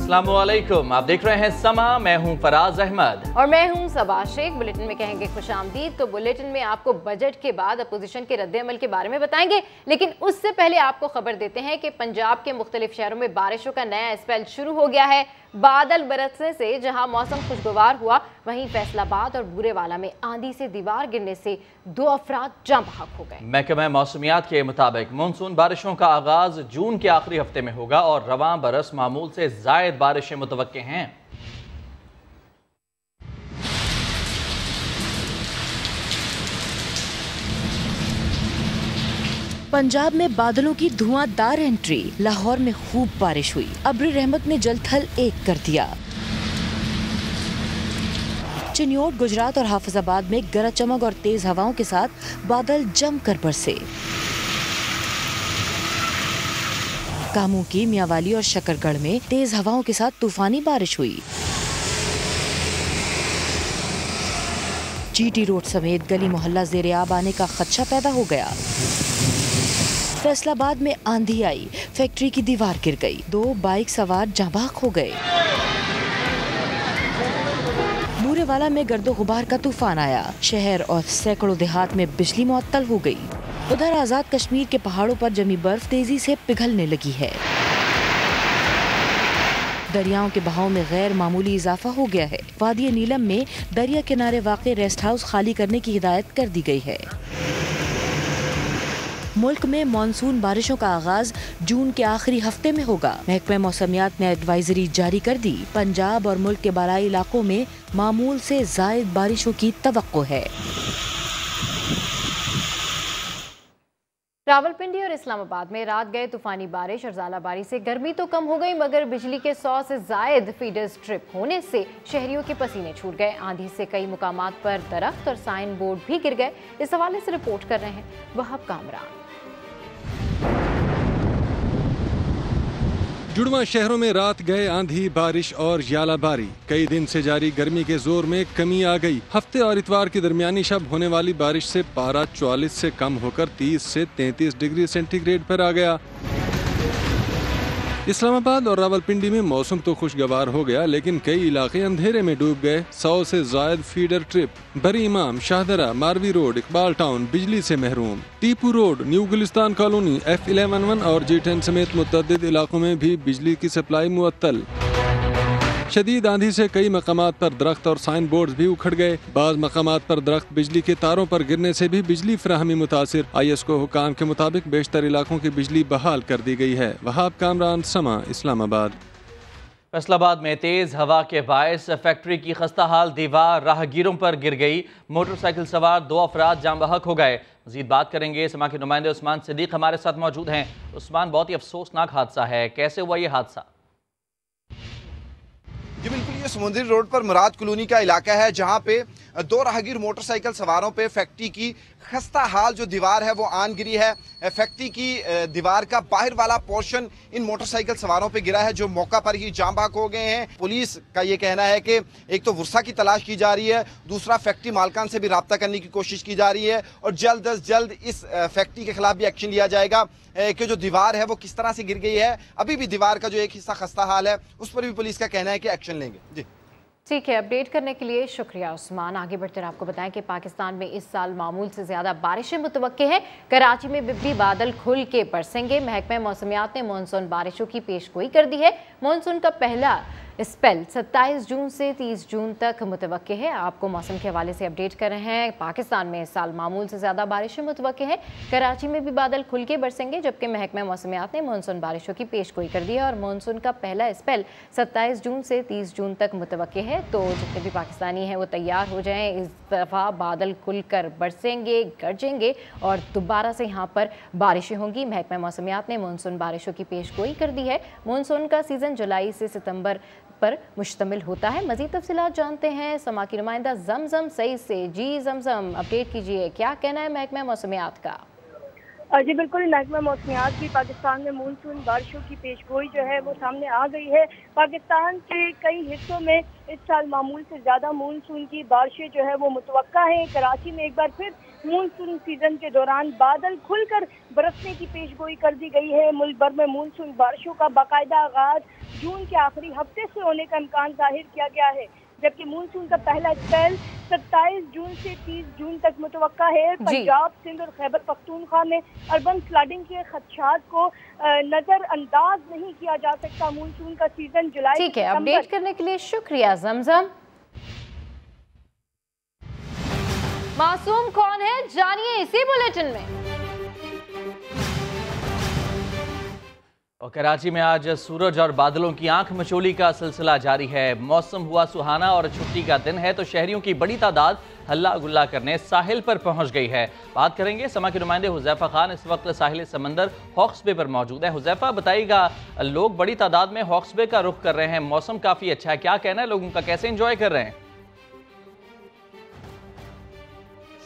अस्सलामुअलैकुम, आप देख रहे हैं समा। मैं हूं फराज अहमद और मैं हूं सबा शेख। बुलेटिन में कहेंगे खुशामदीद। तो बुलेटिन में आपको बजट के बाद अपोजिशन के रद्द-ए-अमल के बारे में बताएंगे, लेकिन उससे पहले आपको खबर देते हैं कि पंजाब के मुख्तलिफ शहरों में बारिशों का नया स्पेल शुरू हो गया है। बादल बरसने से जहां मौसम खुशगवार हुआ, वहीं फैसलाबाद और बूरेवाला में आंधी से दीवार गिरने से 2 अफराद जाँ बहक हो गए। महकमा मौसमियात के मुताबिक मानसून बारिशों का आगाज जून के आखिरी हफ्ते में होगा और रवां बरस मामूल से जायद बारिशें मुतवक्के हैं। पंजाब में बादलों की धुआंधार एंट्री। लाहौर में खूब बारिश हुई। अब्र रहमत ने जल थल एक कर दिया। चिन्योट, गुजरात और हाफिजाबाद में गरज चमक और तेज हवाओं के साथ बादल जमकर बरसे। कामू की मियावाली और शकरगढ़ में तेज हवाओं के साथ तूफानी बारिश हुई। जीटी रोड समेत गली मोहल्ला ज़ेरे-आब आने का खदशा पैदा हो गया। फैसलाबाद में आंधी आई, फैक्ट्री की दीवार गिर गई। 2 बाइक सवार जाँ बहक हो गए। बूरेवाला में गर्दो गुबार का तूफान आया। शहर और सैकड़ों देहात में बिजली मुअत्तल हो गई। उधर आजाद कश्मीर के पहाड़ों पर जमी बर्फ तेजी से पिघलने लगी है। दरियाओं के बहाव में गैर मामूली इजाफा हो गया है। वादी नीलम में दरिया किनारे वाक़े रेस्ट हाउस खाली करने की हिदायत कर दी गई है। मुल्क में मानसून बारिशों का आगाज जून के आखिरी हफ्ते में होगा। महकमा मौसमियात ने एडवाइजरी जारी कर दी। पंजाब और मुल्क के बालाई इलाकों में मामूल से जायद बारिशों की तवक्को है। रावलपिंडी और इस्लामाबाद में रात गए तूफानी बारिश और ज़ालाबारी से गर्मी तो कम हो गई, मगर बिजली के 100 से जायद फीडर्स ट्रिप होने से शहरियों के पसीने छूट गए। आंधी से कई मुकामात पर दरख्त और साइन बोर्ड भी गिर गए। इस हवाले से रिपोर्ट कर रहे हैं वहाब कामरान। जुड़वा शहरों में रात गए आंधी, बारिश और यालाबारी। कई दिन से जारी गर्मी के जोर में कमी आ गई। हफ्ते और इतवार की दरमियानी शब होने वाली बारिश से पारा 44 से कम होकर 30 से 33 डिग्री सेंटीग्रेड पर आ गया। इस्लामाबाद और रावलपिंडी में मौसम तो खुशगवार हो गया, लेकिन कई इलाके अंधेरे में डूब गए। 100 से जायद feeder trip Bari Imam, Shahdara, Marvi road, Iqbal town बिजली से महरूम। Tipu road, new Gulistan colony, F11 और G10 समेत मुतअद्दिद इलाकों में भी बिजली की सप्लाई मुअत्तल। शदीद आंधी से कई मकामात पर दरख्त और साइन बोर्ड भी उखड़ गए। बाज़ मकामात पर दरख्त बिजली के तारों पर गिरने से भी बिजली फराहमी मुतासिर। ISCO हुकाम के मुताबिक बेशतर इलाकों की बिजली बहाल कर दी गई है। वहाब कामरान, समा, इस्लामाबाद। फैसलाबाद में तेज हवा के बायस फैक्ट्री की खस्ता हाल दीवार राहगीरों पर गिर गई। मोटरसाइकिल सवार 2 अफराद जाँ बहक हो गए। मजीद बात करेंगे। समा के नुमाइंदे उस्मान सिद्दीक हमारे साथ मौजूद हैं। उस्मान, बहुत ही अफसोसनाक हादसा है, कैसे हुआ ये हादसा? जी बिल्कुल, ये समुद्री रोड पर मुराद कॉलोनी का इलाका है, जहां पे 2 राहगीर मोटरसाइकिल सवारों पे फैक्ट्री की खस्ता हाल जो दीवार है वो आन गिरी है। फैक्ट्री की दीवार का बाहर वाला पोर्शन इन मोटरसाइकिल सवारों पे गिरा है, जो मौका पर ही जाँ बहक हो गए हैं। पुलिस का ये कहना है कि एक तो वर्षा की तलाश की जा रही है, दूसरा फैक्ट्री मालकान से भी रब्ता करने की कोशिश की जा रही है और जल्द अज जल्द इस फैक्ट्री के खिलाफ भी एक्शन लिया जाएगा कि जो दीवार है वो किस तरह से गिर गई है। अभी भी दीवार का जो एक हिस्सा खस्ता हाल है, उस पर भी पुलिस का कहना है कि एक्शन लेंगे। जी ठीक है, अपडेट करने के लिए शुक्रिया उस्मान। आगे बढ़ते आपको बताएं कि पाकिस्तान में इस साल मामूल से ज़्यादा बारिशें मुतवक्के हैं। कराची में भी बादल खुल के बरसेंगे। महकमा मौसमियात ने मानसून बारिशों की पेशगोई कर दी है। मानसून का पहला स्पेल 27 जून से 30 जून तक मुतवक्के है। आपको मौसम के हवाले से अपडेट कर रहे हैं। पाकिस्तान में इस साल मामूल से ज़्यादा बारिशें मुतवक्के हैं। कराची में भी बादल खुल के बरसेंगे, जबकि महकमा मौसमियात ने मानसून बारिशों की पेशगोई कर दी है और मानसून का पहला स्पेल 27 जून से 30 जून तक मुतवक्के है। तो जितने भी पाकिस्तानी हैं वो तैयार हो जाएँ। इस दफ़ा बादल खुल कर बरसेंगे, गरजेंगे और दोबारा से यहाँ पर बारिशें होंगी। महकमा मौसमियात ने मानसून बारिशों की पेशगोई कर दी है। मानसून का सीज़न जुलाई से सितंबर पर मुश्तमिल होता है। मज़ीद तफसीलात जानते हैं समा की नुमाइंदा जमजम सईद से। जी जमजम, अपडेट कीजिए, क्या कहना है महकमा मौसमियात का? जी बिल्कुल, महकमा मौसमियात की पाकिस्तान में मानसून बारिशों की पेशगोई जो है वो सामने आ गई है। पाकिस्तान के कई हिस्सों में इस साल मामूल से ज़्यादा मानसून की बारिशें जो है वो मुतवक्का है। कराची में एक बार फिर मानसून सीजन के दौरान बादल खुलकर बरसने की पेशगोई कर दी गई है। मुल्क भर में मानसून बारिशों का बाकायदा आगाज जून के आखिरी हफ्ते से होने का इम्कान जाहिर किया गया है, जबकि मानसून का पहला स्पेल 27 जून से 30 जून तक मुतवक्का है। पंजाब, सिंध और खैबर पख्तूनख्वा में अर्बन फ्लडिंग के खदशात को नजरअंदाज नहीं किया जा सकता। मानसून का सीजन जुलाई। ठीक है, अपडेट करने के लिए शुक्रिया जमजम। मासूम कौन है, जानिए इसी बुलेटिन में। और कराची में आज सूरज और बादलों की आंख मचोली का सिलसिला जारी है। मौसम हुआ सुहाना और छुट्टी का दिन है तो शहरियों की बड़ी तादाद हल्ला गुल्ला करने साहिल पर पहुंच गई है। बात करेंगे समा के नुमाइंदे हुज़ैफा खान इस वक्त साहिल समंदर हॉक्स बे पर मौजूद है। हुज़ैफा, बताइएगा, लोग बड़ी तादाद में हॉक्स बे का रुख कर रहे हैं, मौसम काफ़ी अच्छा है, क्या कहना है लोगों का, कैसे इंजॉय कर रहे हैं?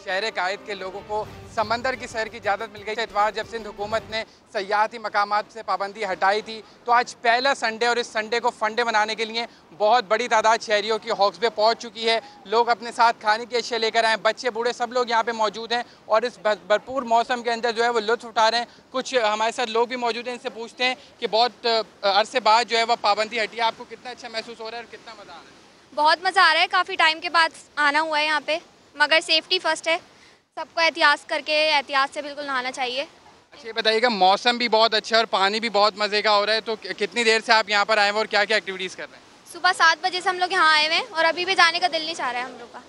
शहर कायद के लोगों को समंदर की सैर की इजाज़त मिल गई। इतवार जब सिंध हुकूमत ने सयाहती मकामात से पाबंदी हटाई थी तो आज पहला संडे और इस संडे को फंडे बनाने के लिए बहुत बड़ी तादाद शहरियों की हॉक्स बे पहुँच चुकी है। लोग अपने साथ खाने की अशिया लेकर आए, बच्चे बूढ़े सब लोग यहाँ पे मौजूद हैं और इस भरपूर मौसम के अंदर जो है वो लुत्फ़ उठा रहे हैं। कुछ हमारे साथ लोग भी मौजूद हैं, इनसे पूछते हैं कि बहुत अरसे बाद जो है वह पाबंदी हटी है, आपको कितना अच्छा महसूस हो रहा है और कितना मज़ा आ रहा है? बहुत मज़ा आ रहा है, काफ़ी टाइम के बाद आना हुआ है यहाँ पे, मगर सेफ्टी फर्स्ट है, सबको एहतियात से बिल्कुल नहाना चाहिए। अच्छा ये बताइएगा, मौसम भी बहुत अच्छा है और पानी भी बहुत मज़े का हो रहा है, तो कितनी देर से आप यहाँ पर आए हैं और क्या क्या एक्टिविटीज़ कर रहे हैं? सुबह 7 बजे से हम लोग यहाँ आए हुए हैं और अभी भी जाने का दिल नहीं चाह रहा है हम लोग का।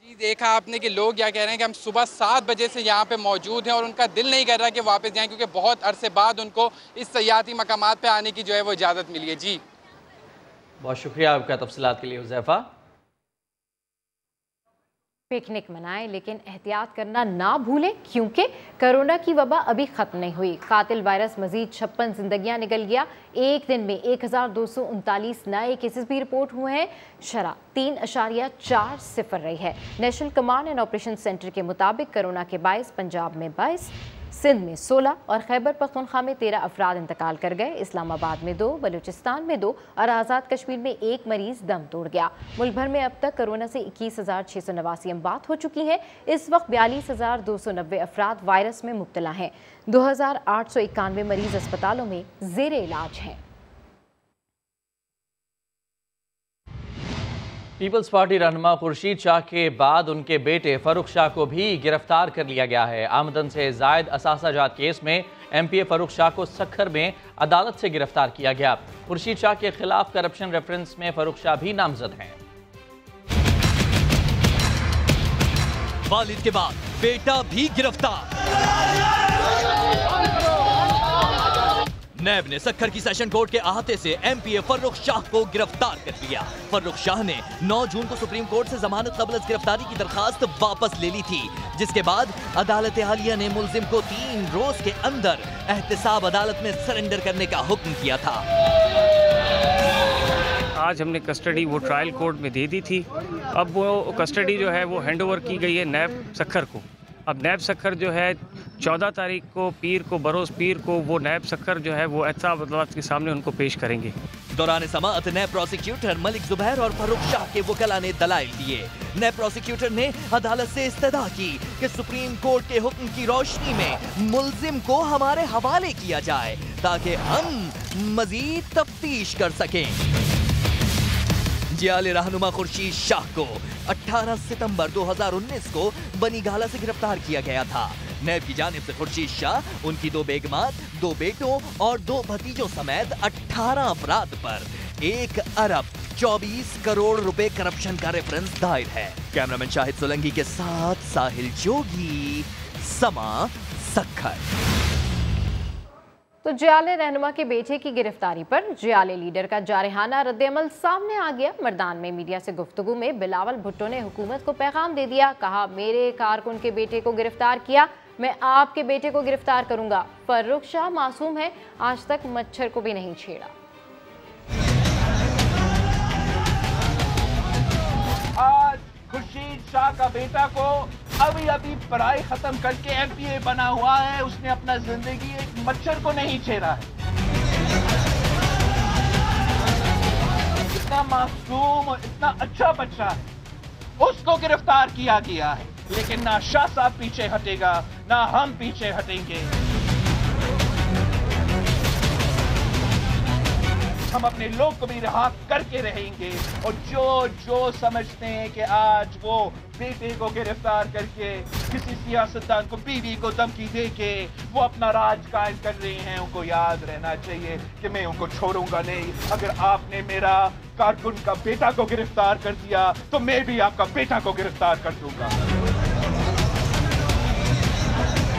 जी देखा आपने कि लोग क्या कह रहे हैं कि हम सुबह 7 बजे से यहाँ पे मौजूद हैं और उनका दिल नहीं कर रहा कि वापस जाएँ, क्योंकि बहुत अरसे बाद उनको इस सयाहती मकामात पर आने की जो है वो इजाज़त मिली है। जी बहुत शुक्रिया आपका तफसीलात के लिए हुज़ैफा। पिकनिक मनाएं लेकिन एहतियात करना ना भूलें, क्योंकि कोरोना की वबा अभी ख़त्म नहीं हुई। कातिल वायरस मजीद 56 जिंदगियां निगल गया। एक दिन में 1239 नए केसेस भी रिपोर्ट हुए हैं। शरह 3.40 रही है। National command and operation centre के मुताबिक कोरोना के बायस पंजाब में 22, सिंध में 16 और खैबर पख्तूनख्वा में 13 अफराद इंतकाल कर गए। इस्लामाबाद में 2, बलूचिस्तान में 2 और आज़ाद कश्मीर में 1 मरीज दम तोड़ गया। मुल्क भर में अब तक कोरोना से 21,689 अमवात हो चुकी हैं। इस वक्त 42,290 अफराद वायरस में मुब्तला हैं। 2,891 मरीज अस्पतालों में ज़ेरे इलाज हैं। पीपल्स पार्टी रहनुमा खुर्शीद शाह के बाद उनके बेटे फरुख शाह को भी गिरफ्तार कर लिया गया है। आमदन से जायद असासाजात केस में MPA फरुख शाह को सक्खर में अदालत से गिरफ्तार किया गया। खुर्शीद शाह के खिलाफ करप्शन रेफरेंस में फरुख शाह भी नामजद हैं। वालिद के बाद बेटा भी गिरफ्तार। नैब ने सक्खर की सेशन कोर्ट के अहाते से MPA फर्रुख शाह को गिरफ्तार कर लिया। फर्रुख शाह ने 9 जून को सुप्रीम कोर्ट से जमानत कबल गिरफ्तारी की दरखास्त वापस ले ली थी, जिसके बाद अदालत आलिया ने मुलजिम को 3 रोज के अंदर एहतसाब अदालत में सरेंडर करने का हुक्म किया था। आज हमने कस्टडी वो ट्रायल कोर्ट में दे दी थी। अब वो कस्टडी जो है वो हैंड ओवर की गई है नैब सक्खर को। अब नैब सक्खर जो है 14 तारीख को पीर को, बरोज़ पीर को वो नैब सक्खर जो है वो एहतसाब अदालत के सामने उनको पेश करेंगे। दौरान समाअत नैब प्रोसिक्यूटर मलिक जुबैर और फर्रुख शाह के वकला ने दलाइल दिए। नैब प्रोसिक्यूटर ने अदालत से इस्तदा की कि सुप्रीम कोर्ट के हुक्म की रोशनी में मुलजिम को हमारे हवाले किया जाए ताकि हम मजीद तफ्तीश कर सकें। जियाले रहनुमा खुर्शीद शाह को 18 सितंबर 2019 को बनीगाला से गिरफ्तार किया गया था। नैब की जानिब से खुर्शीद शाह, उनकी 2 बेगमात, 2 बेटों और 2 भतीजों समेत 18 अफराद पर 1 अरब 24 करोड़ रुपए करप्शन का रेफरेंस दायर है। कैमरामैन शाहिद सोलंकी के साथ साहिल जोगी, समा सक्खर। तो जियाले रहनुमा के बेटे की गिरफ्तारी पर जियाले लीडर का जारहाना रद्दअमल सामने आ गया। मर्दान में मीडिया से गुफ्तगू में बिलावल भुट्टो ने हुकूमत को पैगाम दे दिया। कहा, मेरे कारकुन के बेटे को गिरफ्तार किया, मैं आपके बेटे को गिरफ्तार करूंगा। फर्रुख शाह मासूम है, आज तक मच्छर को भी नहीं छेड़ा। आज खुर्शीद शाह का बेटा को अभी पढ़ाई खत्म करके MPA बना हुआ है, उसने अपना जिंदगी एक मच्छर को नहीं छेड़ा है। इतना मासूम और इतना अच्छा बच्चा है, उसको गिरफ्तार किया गया है, लेकिन ना शाह साहब पीछे हटेगा, ना हम पीछे हटेंगे। हम अपने लोग को भी रहा करके रहेंगे, और जो समझते हैं कि आज वो बेटे को गिरफ्तार करके किसी सियासतदान को, बीवी को धमकी दे के वो अपना राज कायम कर रहे हैं, उनको याद रहना चाहिए कि मैं उनको छोड़ूंगा नहीं। अगर आपने मेरा कारकुन का बेटा को गिरफ्तार कर दिया तो मैं भी आपका बेटा को गिरफ्तार कर दूंगा।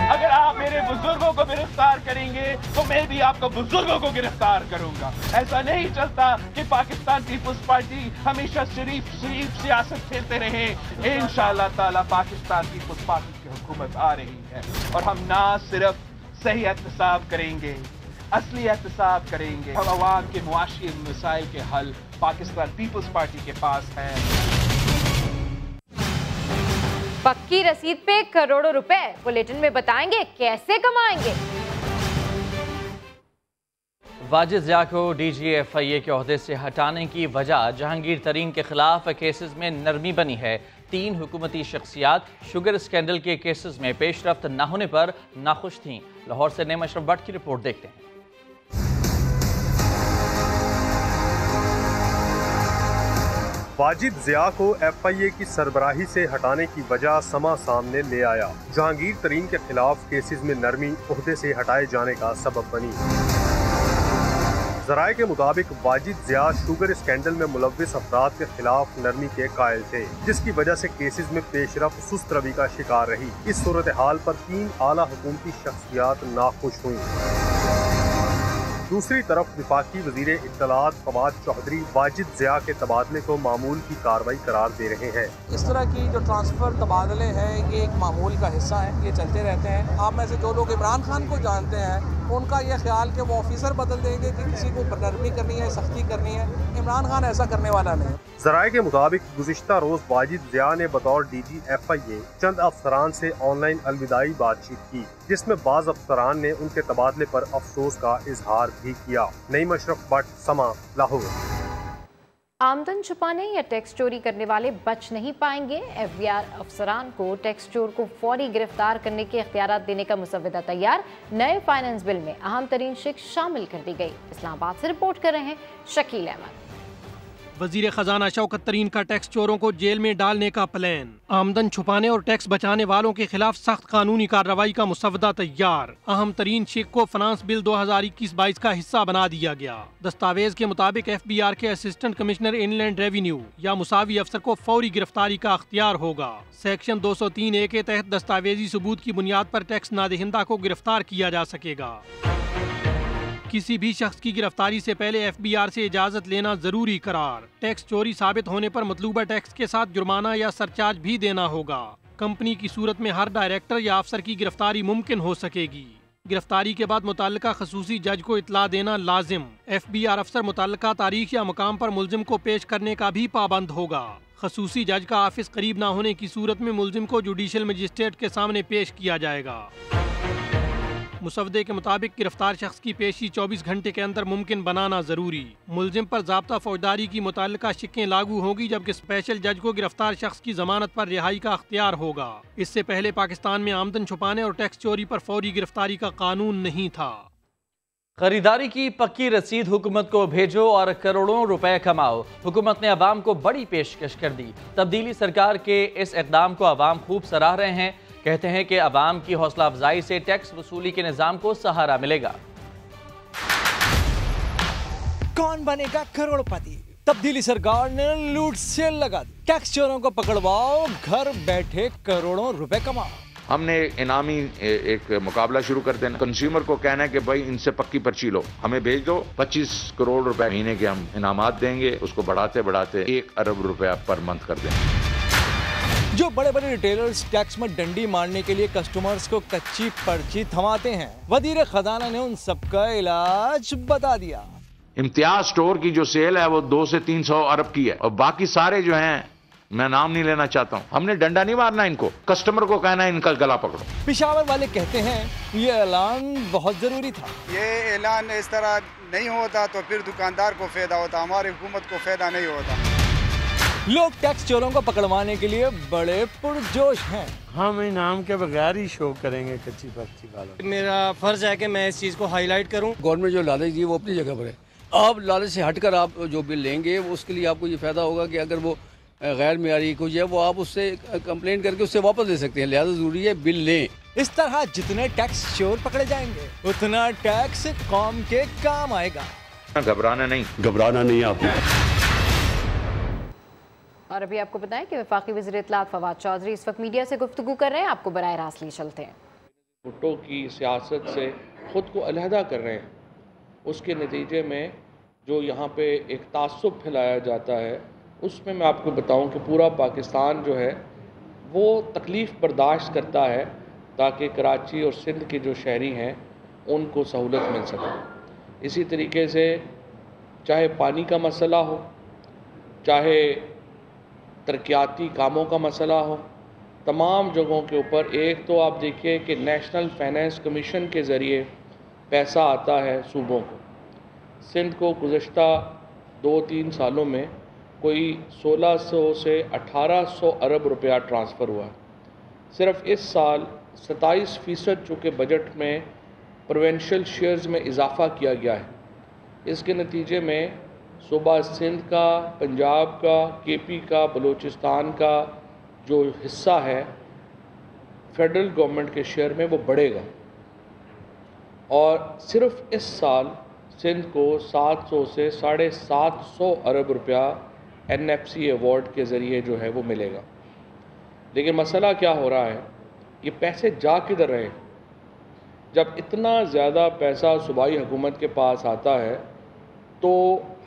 अगर आप मेरे बुजुर्गों को गिरफ्तार करेंगे तो मैं भी आपको बुजुर्गों को गिरफ्तार करूंगा। ऐसा नहीं चलता कि पाकिस्तान पीपुल्स पार्टी हमेशा शरीफ सियासत खेलते रहे। इंशाअल्लाह ताला पाकिस्तान पीपुल्स पार्टी की हुकूमत आ रही है, और हम ना सिर्फ सही एहतसाब करेंगे, असली एहतसाब करेंगे। हम अवाम के मुआशी मसाइल के हल पाकिस्तान पीपुल्स पार्टी के पास है। पक्की रसीद पे करोड़ों रुपए, बुलेटिन में बताएंगे कैसे कमाएंगे। वाजिद ज़िया को DGFIA के ओहदे से हटाने की वजह जहांगीर तरीन के खिलाफ केसेस में नरमी बनी है। 3 हुकूमती शख्सियात शुगर स्कैंडल के केसेस में पेशरफ्त न होने पर नाखुश थीं। लाहौर से नेम अशरफ भट्ट की रिपोर्ट देखते हैं। वाजिद ज़िया को FIA की सरबराही से हटाने की वजह समा सामने ले आया। जहांगीर तरीन के खिलाफ केसेस में नरमी ओहदे से हटाए जाने का सबब बनी। ज़राए के मुताबिक वाजिद ज़िया शुगर स्कैंडल में मुलव्विस अफराद के खिलाफ नरमी के कायल थे, जिसकी वजह से केसेस में पेशरफ्त सुस्त रवि का शिकार रही। इस सूरत हाल पर 3 आला हुकूमती शख्सियात नाखुश हुई। दूसरी तरफ वफाकी वज़ीर इत्तलात फवाद चौधरी वाजिद ज़िया के तबादले को मामूल की कार्रवाई करार दे रहे हैं। इस तरह की जो ट्रांसफ़र तबादले हैं ये एक मामूल का हिस्सा है, ये चलते रहते हैं। आप में से जो लोग इमरान खान को जानते हैं उनका ये ख्याल कि वो ऑफिसर बदल देंगे कि किसी को नरमी करनी है, सख्ती करनी है, इमरान खान ऐसा करने वाला नहीं। ज़राए के मुताबिक गुज़िश्ता रोज़ वाजिद ज़िया ने बतौर DGFIA चंद अफसरान से ऑनलाइन अलविदाई बातचीत की, जिसमें बाज़ अफसरान ने उनके तबादले पर अफसोस का इजहार भी किया। नईम अशरफ भट्ट, समा, लाहौर। आमदन छुपाने या टैक्स चोरी करने वाले बच नहीं पाएंगे। FBR अफसरान को टैक्स चोर को फौरी गिरफ्तार करने के इख्तियारात देने का मुसव्वदा तैयार। नए फाइनेंस बिल में अहम तरीन शिक्ष शामिल कर दी गई। इस्लामाबाद से रिपोर्ट कर रहे हैं शकील अहमद। वजीर खजाना शौकत तरीन का टैक्स चोरों को जेल में डालने का प्लान। आमदन छुपाने और टैक्स बचाने वालों के खिलाफ सख्त कानूनी कार्रवाई का मुसव्वदा तैयार। अहम तरीन शिक को फाइनेंस बिल 2021-22 का हिस्सा बना दिया गया। दस्तावेज के मुताबिक FBR के असिस्टेंट कमिश्नर इनलैंड रेवेन्यू या मुसावी अफसर को फौरी गिरफ्तारी का अख्तियार होगा। सेक्शन 203A के तहत दस्तावेजी सबूत की बुनियाद पर टैक्स नादहिंदा को गिरफ्तार किया जा सकेगा। किसी भी शख्स की गिरफ्तारी से पहले FBR से इजाजत लेना जरूरी करार। टैक्स चोरी साबित होने पर मतलूबा टैक्स के साथ जुर्माना या सरचार्ज भी देना होगा। कंपनी की सूरत में हर डायरेक्टर या अफसर की गिरफ्तारी मुमकिन हो सकेगी। गिरफ्तारी के बाद मुतल्लिका खसूसी जज को इतला देना लाजिम। FBR अफसर मुतल्लिका तारीख या मुकाम पर मुल्जिम को पेश करने का भी पाबंद होगा। खसूसी जज का ऑफिस करीब न होने की सूरत में मुल्जिम को जुडिशल मजिस्ट्रेट के सामने पेश किया जाएगा। मुसवदे के मुताबिक गिरफ्तार शख्स की पेशी 24 घंटे के अंदर मुमकिन बनाना जरूरी। मुल्जिम पर ज़ाब्ता फौजदारी की मुतल्लिका शिक्कें लागू होगी, जबकि स्पेशल जज को गिरफ्तार शख्स की जमानत पर रिहाई का अख्तियार होगा। इससे पहले पाकिस्तान में आमदन छुपाने और टैक्स चोरी पर फौरी गिरफ्तारी का कानून नहीं था। खरीदारी की पक्की रसीद हुकूमत को भेजो और करोड़ों रुपए कमाओ। हुकूमत ने अवाम को बड़ी पेशकश कर दी। तब्दीली सरकार के इस इक़दाम को अवाम खूब सराह रहे हैं। कहते हैं कि अवाम की हौसला अफजाई से टैक्स वसूली के निज़ाम को सहारा मिलेगा। कौन बनेगा करोड़पति? तब्दीली सरकार ने लूट सेल लगा दी। टैक्स चोरों को पकड़वाओ, घर बैठे करोड़ों रुपए कमाओ। हमने इनामी एक मुकाबला शुरू कर देना। कंज्यूमर को कहना है कि भाई इनसे पक्की पर्ची लो, हमें भेज दो, 25 करोड़ रुपए महीने के हम इनामात देंगे। उसको बढ़ाते बढ़ाते 1 अरब रुपया पर मंथ कर देंगे। जो बड़े बड़े रिटेलर्स टैक्स में डंडी मारने के लिए कस्टमर्स को कच्ची पर्ची थमाते हैं, वजीर खजाना ने उन सबका इलाज बता दिया। इम्तियाज स्टोर की जो सेल है वो 200 से 300 अरब की है, और बाकी सारे जो हैं मैं नाम नहीं लेना चाहता हूँ। हमने डंडा नहीं मारना इनको, कस्टमर को कहना है इनका गला पकड़ो। पेशावर वाले कहते हैं ये ऐलान बहुत जरूरी था। ये ऐलान इस तरह नहीं होता तो फिर दुकानदार को फायदा होता, हमारी हुकूमत को फायदा नहीं होता। लोग टैक्स चोरों को पकड़वाने के लिए बड़े पुरजोश हैं। हम इनाम के बगैर ही शो करेंगे कच्ची पर्ची वालों। मेरा फर्ज है कि मैं इस चीज़ को हाईलाइट करूं। गवर्नमेंट जो लालच दी वो अपनी जगह पर है। आप लालच से हटकर आप जो बिल लेंगे वो उसके लिए आपको ये फायदा होगा कि अगर वो गैर मेयारी कुछ है वो आप उससे कंप्लेंट करके उससे वापस ले सकते हैं, लिहाजा जरूरी है बिल लें। इस तरह जितने टैक्स चोर पकड़े जाएंगे उतना टैक्स कौम के काम आएगा। घबराना नहीं आपको। और अभी आपको बताएं कि वफाकी वज़ीर इत्तलात फवाद चौधरी इस वक्त मीडिया से गुफ्तगू कर रहे हैं, आपको बराह रास्त लिए चलते हैं। भुट्टो की सियासत से ख़ुद को अलहदा कर रहे हैं, उसके नतीजे में जो यहाँ पे एक तासुब फैलाया जाता है, उसमें मैं आपको बताऊं कि पूरा पाकिस्तान जो है वो तकलीफ़ बर्दाश्त करता है ताकि कराची और सिंध के जो शहरी हैं उनको सहूलत मिल सके। इसी तरीके से चाहे पानी का मसला हो, चाहे तरक्याती कामों का मसला हो, तमाम जगहों के ऊपर एक तो आप देखिए कि नेशनल फाइनेंस कमीशन के ज़रिए पैसा आता है सूबों को। सिंध को गुज़श्ता 2-3 सालों में कोई 1600 से 1800 अरब रुपया ट्रांसफ़र हुआ है। सिर्फ इस साल 27% चूँकि बजट में प्रोविंशियल शेयर्स में इजाफ़ा किया गया है, इसके नतीजे में सूबा सिंध का, पंजाब का, केपी का, बलूचिस्तान का जो हिस्सा है फेडरल गवर्नमेंट के शेयर में वो बढ़ेगा। और सिर्फ इस साल सिंध को 700 से 750 अरब रुपया NFC अवार्ड के ज़रिए जो है वो मिलेगा। लेकिन मसला क्या हो रहा है, ये पैसे जा किधर रहे? जब इतना ज़्यादा पैसा सूबाई हुकूमत के पास आता है तो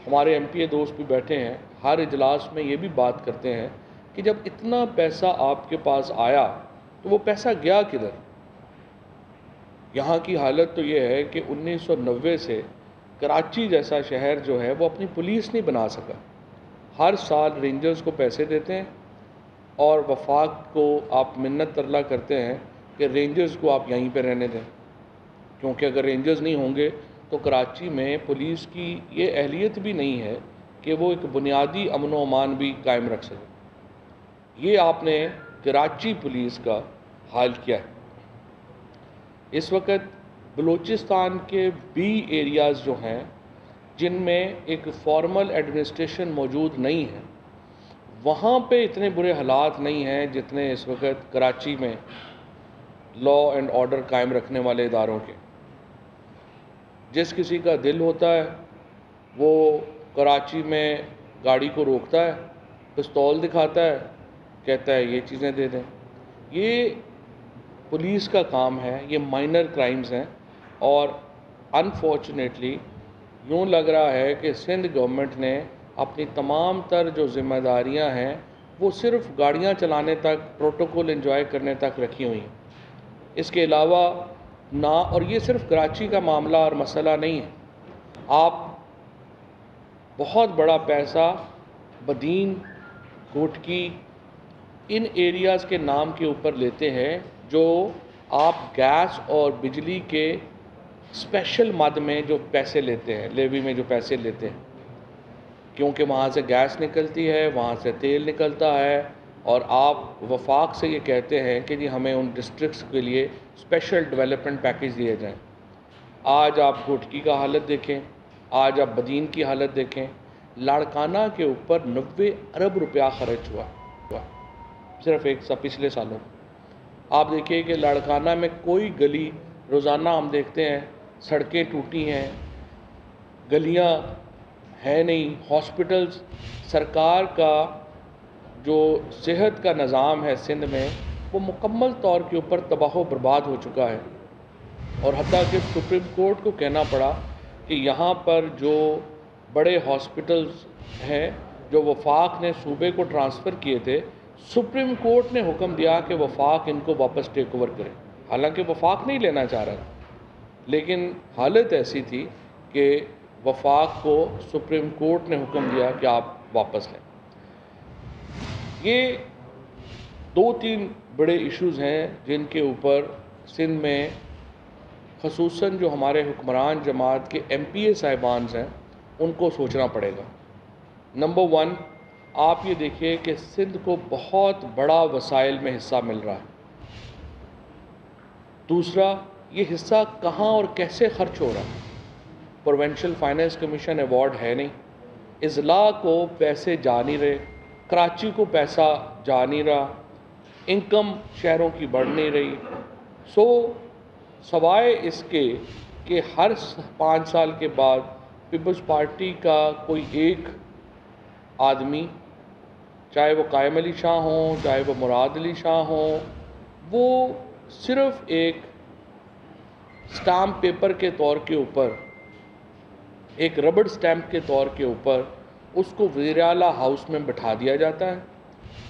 हमारे MPA दोस्त भी बैठे हैं, हर इजलास में ये भी बात करते हैं कि जब इतना पैसा आपके पास आया तो वो पैसा गया किधर? यहाँ की हालत तो ये है कि 1990 से कराची जैसा शहर जो है वो अपनी पुलिस नहीं बना सका। हर साल रेंजर्स को पैसे देते हैं और वफाक को आप मिन्नत तरला करते हैं कि रेंजर्स को आप यहीं पे रहने दें, क्योंकि अगर रेंजर्स नहीं होंगे तो कराची में पुलिस की ये अहलियत भी नहीं है कि वो एक बुनियादी अमन व अमान भी कायम रख सके। ये आपने कराची पुलिस का हाल किया है। इस वक्त बलूचिस्तान के B एरियाज़ जो हैं जिनमें एक फॉर्मल एडमिनिस्ट्रेशन मौजूद नहीं है, वहाँ पे इतने बुरे हालात नहीं हैं जितने इस वक्त कराची में लॉ एंड ऑर्डर कायम रखने वाले इदारों के। जिस किसी का दिल होता है वो कराची में गाड़ी को रोकता है, पिस्तौल दिखाता है, कहता है ये चीज़ें दे दें। ये पुलिस का काम है, ये माइनर क्राइम्स हैं। और अनफॉर्चुनेटली यूँ लग रहा है कि सिंध गवर्नमेंट ने अपनी तमाम तर जो ज़िम्मेदारियां हैं वो सिर्फ गाड़ियां चलाने तक, प्रोटोकॉल एंजॉय करने तक रखी हुई हैं। इसके अलावा ना, और ये सिर्फ कराची का मामला और मसला नहीं है, आप बहुत बड़ा पैसा बदीन, कोटकी, इन एरियाज़ के नाम के ऊपर लेते हैं जो आप गैस और बिजली के स्पेशल मद में जो पैसे लेते हैं, लेवी में जो पैसे लेते हैं, क्योंकि वहाँ से गैस निकलती है, वहाँ से तेल निकलता है, और आप वफाक से ये कहते हैं कि जी हमें उन डिस्ट्रिक्ट्स के लिए स्पेशल डेवलपमेंट पैकेज दिए जाएं। आज आप घोटकी का हालत देखें, आज आप बदीन की हालत देखें। लाड़काना के ऊपर 90 अरब रुपया खर्च हुआ सिर्फ पिछले सालों। आप देखिए कि लाड़काना में कोई गली, रोज़ाना हम देखते हैं सड़कें टूटी हैं, गलियां हैं नहीं, हॉस्पिटल्स, सरकार का जो सेहत का निज़ाम है सिंध में वो मुकम्मल तौर के ऊपर तबाह व बर्बाद हो चुका है। और हत्ता कि सुप्रीम कोर्ट को कहना पड़ा कि यहाँ पर जो बड़े हॉस्पिटल्स हैं जो वफाक ने सूबे को ट्रांसफ़र किए थे, सुप्रीम कोर्ट ने हुक्म दिया कि वफाक इनको वापस टेक ओवर करे। हालांकि वफाक नहीं लेना चाह रहा था, लेकिन हालत ऐसी थी कि वफाक को सुप्रीम कोर्ट ने हुक्म दिया कि आप वापस लें। یہ 2-3 بڑے ایشوز ہیں جن کے اوپر سندھ میں خصوصاً جو ہمارے حکمران جماعت کے MPA صاحبان ہیں ان کو سوچنا پڑے گا۔ نمبر 1، آپ یہ دیکھیے کہ سندھ کو بہت بڑا وسائل میں حصہ مل رہا ہے۔ دوسرا، یہ حصہ کہاں اور کیسے خرچ ہو رہا ہے؟ پروونشل فائنانس کمیشن ایوارڈ ہے نہیں، اضلاع کو پیسے جا نہیں رہے، کراچی کو پیسہ جا نہیں رہا، انکم شہروں کی بڑھ نہیں رہی۔ سوائے اس کے کہ ہر 5 سال کے بعد پیپلز پارٹی کا کوئی ایک آدمی، چاہے وہ قائم علی شاہ ہوں، چاہے وہ مراد علی شاہ ہوں، وہ صرف ایک سٹامپ پیپر کے طور کے اوپر، ایک ربڑ سٹیمپ کے طور کے اوپر اس کو وزیر اعلیٰ ہاؤس میں بٹھا دیا جاتا ہے،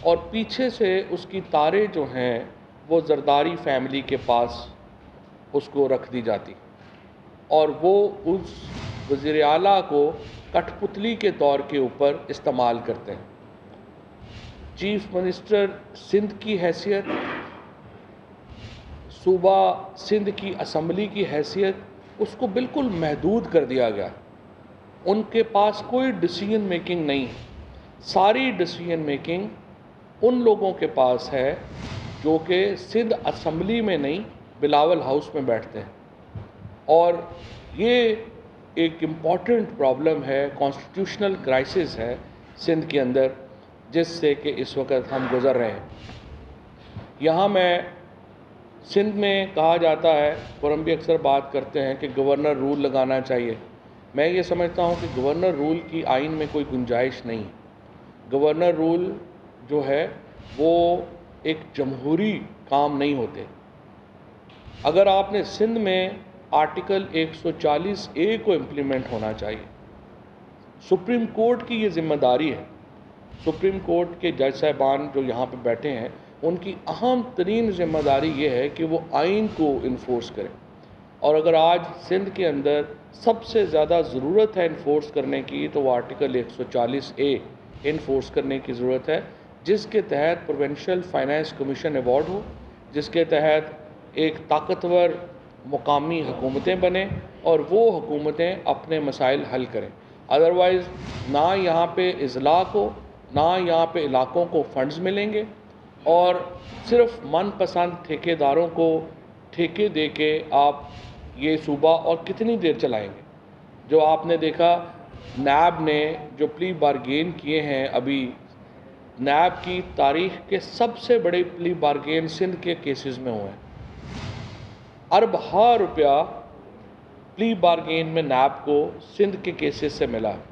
اور پیچھے سے اس کی تاریں جو ہیں وہ زرداری فیملی کے پاس اس کو رکھ دی جاتی، اور وہ اس وزیر اعلیٰ کو کٹھ پتلی کے طور کے اوپر استعمال کرتے ہیں۔ چیف منسٹر سندھ کی حیثیت، صوبہ سندھ کی اسمبلی کی حیثیت، اس کو بالکل محدود کر دیا گیا۔ ان کے پاس کوئی ڈیسیژن میکنگ نہیں، ساری ڈیسیژن میکنگ ان لوگوں کے پاس ہے جو کہ سندھ اسمبلی میں نہیں بلاول ہاؤس میں بیٹھتے ہیں، اور یہ ایک امپورٹنٹ پرابلم ہے، کانسٹیٹیوشنل کرائسس ہے سندھ کے اندر، جس سے کہ اس وقت ہم گزر رہے ہیں۔ یہاں میں سندھ میں کہا جاتا ہے، اور ہم بھی اکثر بات کرتے ہیں کہ گورنر رول لگانا چاہیے۔ میں یہ سمجھتا ہوں کہ گورنر رول کی آئین میں کوئی گنجائش نہیں۔ گورنر رول جو ہے وہ ایک جمہوری کام نہیں ہوتے۔ اگر آپ نے سندھ میں آرٹیکل 140A کو امپلیمنٹ ہونا چاہیے، سپریم کورٹ کی یہ ذمہ داری ہے۔ سپریم کورٹ کے جج صاحبان جو یہاں پہ بیٹھے ہیں، ان کی اہم ترین ذمہ داری یہ ہے کہ وہ آئین کو انفورس کریں، اور اگر آج سندھ کے اندر سب سے زیادہ ضرورت ہے انفورس کرنے کی، تو وہ آرٹیکل 140A انفورس کرنے کی ضرورت ہے، جس کے تحت پروونشل فائنانس کمیشن ایوارڈ ہو، جس کے تحت ایک طاقتور مقامی حکومتیں بنیں اور وہ حکومتیں اپنے مسائل حل کریں۔ ادروائز نہ یہاں پہ اضلاع کو، نہ یہاں پہ علاقوں کو فنڈز ملیں گے، اور صرف من پسند ٹھیکیداروں کو ٹھیکے دے کے آپ یہ صوبہ اور کتنی دیر چلائیں گے؟ جو آپ نے دیکھا نیب نے جو پلی بارگین کیے ہیں، ابھی نیب کی تاریخ کے سب سے بڑے پلی بارگین سندھ کے کیسز میں ہوئے ہیں۔ اربہ روپیہ پلی بارگین میں نیب کو سندھ کے کیسز سے ملا ہے،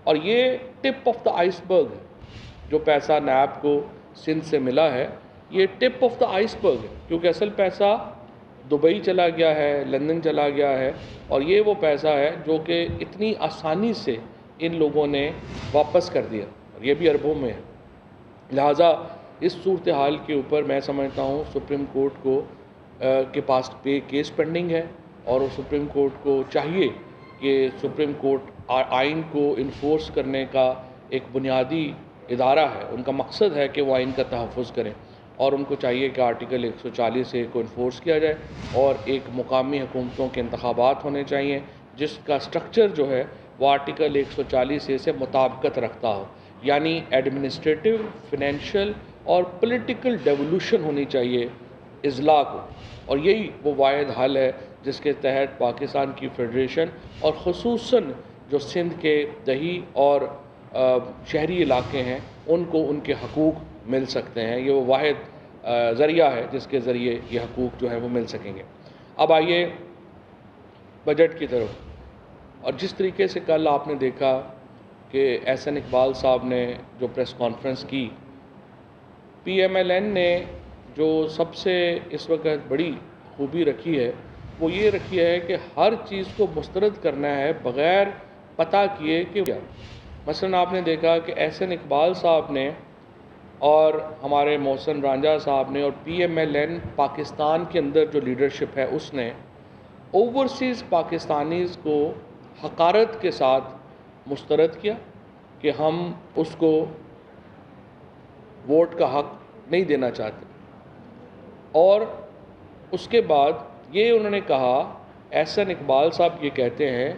اور یہ ٹپ آف دا آئس برگ ہے۔ جو پیسہ نیب کو سندھ سے ملا ہے، یہ ٹپ آف دا آئس برگ ہے، کیونکہ اصل پیسہ دبئی چلا گیا ہے، لندن چلا گیا ہے، اور یہ وہ پیسہ ہے جو کہ اتنی آسانی سے ان لوگوں نے واپس کر دیا، اور یہ بھی اربوں میں ہے۔ لہٰذا اس صورتحال کے اوپر میں سمجھتا ہوں سپریم کورٹ کو کے پاس کیس پینڈنگ ہے، اور سپریم کورٹ کو چاہیے کہ سپریم کورٹ آئین کو انفورس کرنے کا ایک بنیادی ادارہ ہے، ان کا مقصد ہے کہ وہ آئین کا تحفظ کریں، اور ان کو چاہیے کہ آرٹیکل 140A کو انفورس کیا جائے، اور ایک مقامی حکومتوں کے انتخابات ہونے چاہیے جس کا سٹرکچر جو ہے وہ آرٹیکل 140A سے مطابقت رکھتا ہو، یعنی ایڈمنسٹریٹو، فنینشل اور پولیٹیکل ڈیولوشن ہونی چاہیے اضلاع کو، اور یہی وہ واحد حل ہے جس کے تحت پاکستان کی فیڈریشن اور خصوصاً جو سندھ کے دیہی اور شہری علاقے ہیں ان کو ان کے حقوق مل سکتے ہیں۔ یہ وہ واحد ذریعہ ہے جس کے ذریعے یہ حقوق جو ہیں وہ مل سکیں گے۔ اب آئیے بجٹ کی طرف، اور جس طریقے سے کل آپ نے دیکھا کہ احسن اقبال صاحب نے جو پریس کانفرنس کی، PMLN نے جو سب سے اس وقت بڑی خوبی رکھی ہے وہ یہ رکھی ہے کہ ہر چیز کو مسترد کرنا ہے بغیر پتہ کیے کہ کیا۔ مثلا آپ نے دیکھا کہ احسن اقبال صاحب نے اور ہمارے محسن رانجھا صاحب نے اور PMLN پاکستان کے اندر جو لیڈرشپ ہے اس نے اوورسیز پاکستانیز کو حقارت کے ساتھ مسترد کیا کہ ہم اس کو वोट का हक नहीं देना चाहते। और उसके बाद ये उन्होंने कहा, एहसन इकबाल साहब ये कहते हैं,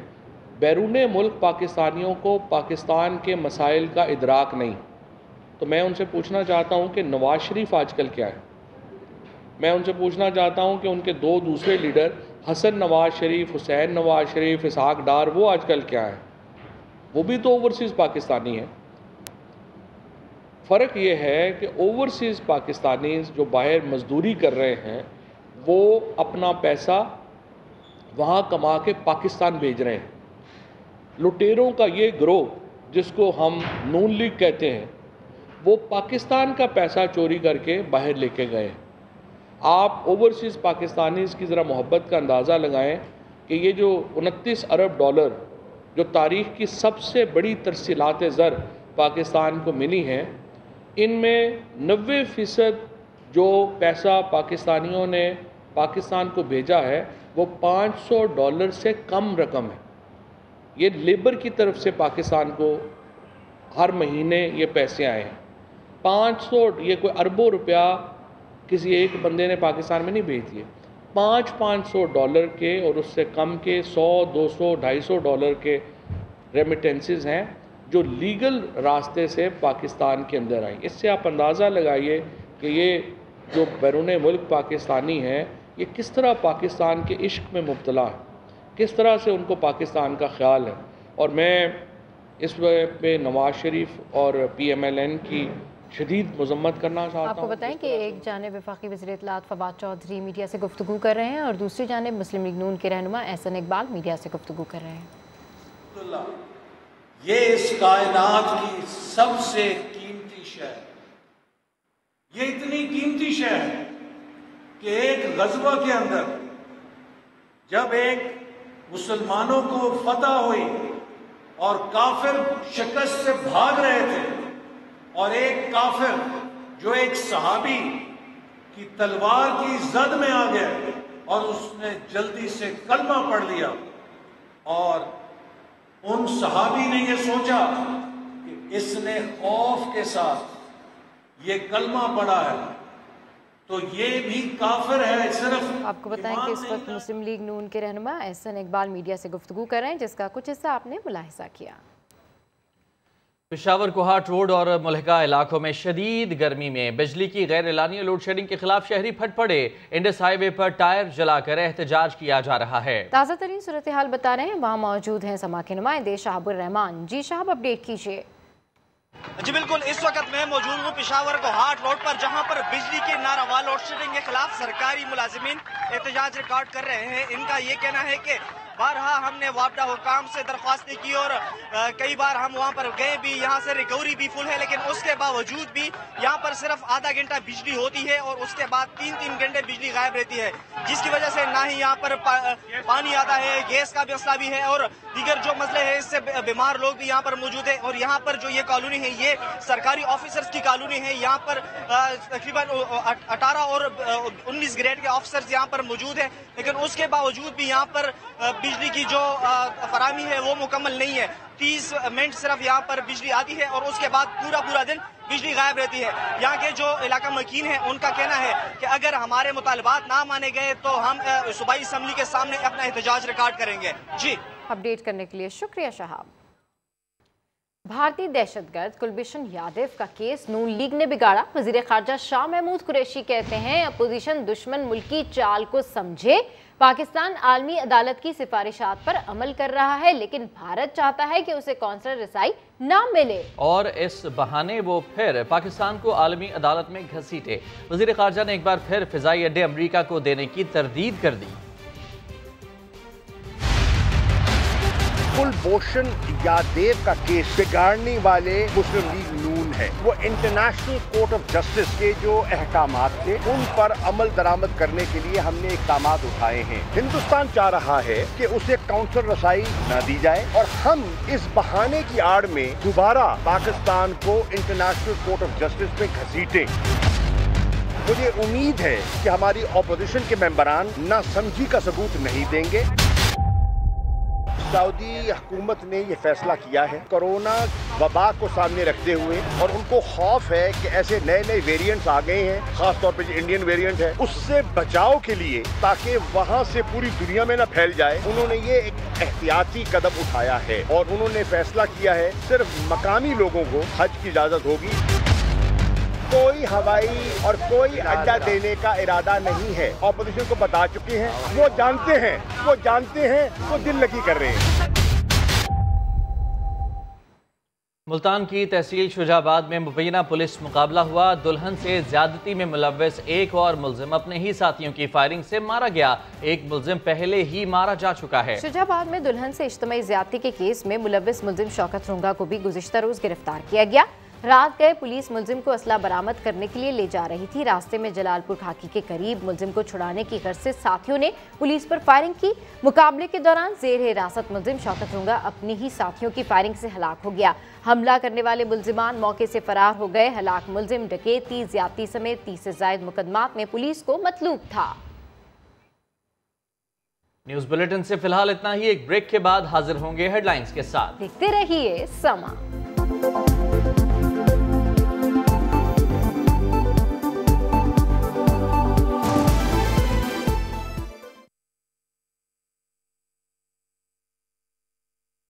बैरून मुल्क पाकिस्तानियों को पाकिस्तान के मसाइल का इदराक नहीं। तो मैं उनसे पूछना चाहता हूँ कि नवाज शरीफ आजकल क्या है। मैं उनसे पूछना चाहता हूँ कि उनके दो दूसरे लीडर हसन नवाज शरीफ, हुसैन नवाज शरीफ, इसहाक डार, वो आजकल क्या है? वो भी तो ओवरसीज़ पाकिस्तानी हैं। फ़र्क ये है कि ओवरसीज़ पाकिस्तानी जो बाहर मजदूरी कर रहे हैं वो अपना पैसा वहाँ कमा के पाकिस्तान भेज रहे हैं। लुटेरों का ये गिरोह जिसको हम नून लीग कहते हैं, वो पाकिस्तान का पैसा चोरी करके बाहर लेके गए। आप ओवरसीज़ पाकिस्तानीज़ की ज़रा मोहब्बत का अंदाज़ा लगाएं कि ये जो 29 अरब डॉलर जो तारीख़ की सबसे बड़ी तरसीलात ज़र पाकिस्तान को मिली हैं, इनमें 90% जो पैसा पाकिस्तानियों ने पाकिस्तान को भेजा है वो $500 से कम रकम है। ये लेबर की तरफ से पाकिस्तान को हर महीने ये पैसे आए हैं। 500, ये कोई अरबों रुपया किसी एक बंदे ने पाकिस्तान में नहीं भेज दिए। $500 के और उससे कम के 100, 200, $250 के रेमिटेंसेस हैं जो लीगल रास्ते से पाकिस्तान के अंदर आई। इससे आप अंदाज़ा लगाइए कि ये जो बैरून मुल्क पाकिस्तानी हैं ये किस तरह पाकिस्तान के इश्क में मुब्तला है, किस तरह से उनको पाकिस्तान का ख्याल है। और मैं इस पे नवाज शरीफ और PMLN की शदीद मजम्मत करना चाहता हूँ। आपको बताएं कि एक जानिब वफाकी वज़ीर इत्तलात फवाद चौधरी मीडिया से गुफ्तगू कर रहे हैं और दूसरी जानिब मुस्लिम लीग नून के रहनुमा एहसन इकबाल मीडिया से गुफ्तगू कर रहे हैं। ये इस कायनात की सबसे कीमती शय, ये इतनी कीमती शय है कि एक गज़वा के अंदर जब एक मुसलमानों को फतह हुई और काफिर शिकस्त से भाग रहे थे और एक काफिर जो एक सहाबी की तलवार की जद में आ गया और उसने जल्दी से कलमा पढ़ लिया और उन सहाबी ने ये सोचा कि इसने खौफ के साथ ये कलमा पढ़ा है तो ये भी काफिर है। सिर्फ आपको बताएं कि इस वक्त मुस्लिम लीग नून के रहनुमा एहसन इकबाल मीडिया से गुफ्तगू कर रहे हैं, जिसका कुछ हिस्सा आपने मुलाहिजा किया। पेशावर कोहाट रोड और मुलहका इलाकों में शदीद गर्मी में बिजली की गैर एलानी लोड शेडिंग के खिलाफ शहरी फट पड़े। इंडस हाईवे पर टायर जलाकर एहतजाज किया जा रहा है। ताज़ा तरीन सूरत हाल बता रहे हैं, वहाँ मौजूद हैं समा के नुमाइंदे शाहबुर रहमान। जी शाहब, अपडेट कीजिए। जी बिल्कुल, इस वक्त मैं मौजूद हूँ पेशावर कोहाट रोड पर, जहाँ पर बिजली के नारवा लोड शेडिंग के खिलाफ सरकारी मुलाजिमीन एहतजाज रिकॉर्ड कर रहे हैं। इनका ये कहना है कि बारहा हमने वापडा हुकाम से दरख्वास्तें की और कई बार हम वहाँ पर गए भी, यहाँ से रिकवरी भी फुल है, लेकिन उसके बावजूद भी यहाँ पर सिर्फ आधा घंटा बिजली होती है और उसके बाद 3-3 घंटे बिजली गायब रहती है, जिसकी वजह से ना ही यहाँ पर पानी आता है, गैस का भी मसला भी है और दीगर जो मसले हैं इससे बीमार लोग भी यहाँ पर मौजूद है। और यहाँ पर जो ये कॉलोनी है ये सरकारी ऑफिसर्स की कॉलोनी है। यहाँ पर तकरीबन 18 और 19 ग्रेड के ऑफिसर्स यहाँ पर मौजूद है, लेकिन उसके बावजूद भी यहाँ पर बिजली की जो फराहमी है वो मुकम्मल नहीं है। 30 मिनट सिर्फ यहाँ पर बिजली आती है और उसके बाद पूरा दिन बिजली गायब रहती है। यहाँ के जो इलाका मकीन है उनका कहना है कि अगर हमारे मुतालबात ना माने गए तो हम सूबाई असम्बली के सामने अपना एहतजाज रिकॉर्ड करेंगे। जी, अपडेट करने के लिए शुक्रिया शाहब। भारतीय दहशतगर्द कुलभूषण यादव का केस नून लीग ने बिगाड़ा। वजीर खारजा शाह महमूद कुरैशी कहते हैं अपोजिशन दुश्मन मुल्क की चाल को समझे। पाकिस्तान आलमी अदालत की सिफारिशात पर अमल कर रहा है, लेकिन भारत चाहता है कि उसे कौंसलर रसाई ना मिले और इस बहाने वो फिर पाकिस्तान को आलमी अदालत में घसीटे। वजीर खारजा ने एक बार फिर फिजाई अड्डे अमरीका को देने की तरदीद कर दी। कुलभूषण यादव का केस बिगाड़ने वाले मुस्लिम लीग नून है। वो इंटरनेशनल कोर्ट ऑफ जस्टिस के जो अहकामात थे उन पर अमल दरामद करने के लिए हमने इक़दामात उठाए हैं। हिंदुस्तान चाह रहा है कि उसे काउंसलर रसाई न दी जाए और हम इस बहाने की आड़ में दोबारा पाकिस्तान को इंटरनेशनल कोर्ट ऑफ जस्टिस में घसीटें। मुझे उम्मीद है कि हमारी ऑपोजिशन के मेंबरान नासमझी का सबूत नहीं देंगे। सऊदी हुकूमत ने ये फैसला किया है कोरोना वबा को सामने रखते हुए, और उनको खौफ है कि ऐसे नए नए वेरिएंट्स आ गए हैं, खास तौर पे जो इंडियन वेरिएंट है, उससे बचाव के लिए ताकि वहाँ से पूरी दुनिया में न फैल जाए, उन्होंने ये एक एहतियाती कदम उठाया है और उन्होंने फैसला किया है सिर्फ मकामी लोगों को हज की इजाजत होगी। कोई हवाई और कोई अड्डा देने का इरादा नहीं है। ऑपोजिशन को बता चुके हैं, वो जानते हैं, वो दिल लगी कर रहे हैं। मुल्तान की तहसील शुजाबाद में मुबैना पुलिस मुकाबला हुआ। दुल्हन से ज्यादती में मुलव्वस एक और मुलजिम अपने ही साथियों की फायरिंग से मारा गया। एक मुलजिम पहले ही मारा जा चुका है। शुजाबाद में दुल्हन से इज्तिमाई ज्यादती के केस में मुलव्वस मुलजिम शौकत रुंगा को भी गुज़िश्ता रोज गिरफ्तार किया गया। रात गए पुलिस मुलजिम को असला बरामद करने के लिए ले जा रही थी। रास्ते में जलालपुर खाकी के करीब मुलजिम को छुड़ाने की गर्ज से साथियों ने पुलिस पर फायरिंग की। मुकाबले के दौरान जेर हिरासत मुलजिम शौकत रुंगा अपनी ही साथियों की फायरिंग से हलाक हो गया। हमला करने वाले मुलजिमान मौके से फरार हो गए। हलाक मुलजिम डकैती, ज्यादती समेत 30 से ज्यादा मुकदमात में पुलिस को मतलूब था। न्यूज बुलेटिन से फिलहाल इतना ही। एक ब्रेक के बाद हाजिर होंगे हेडलाइंस के साथ। देखते रहिए समा।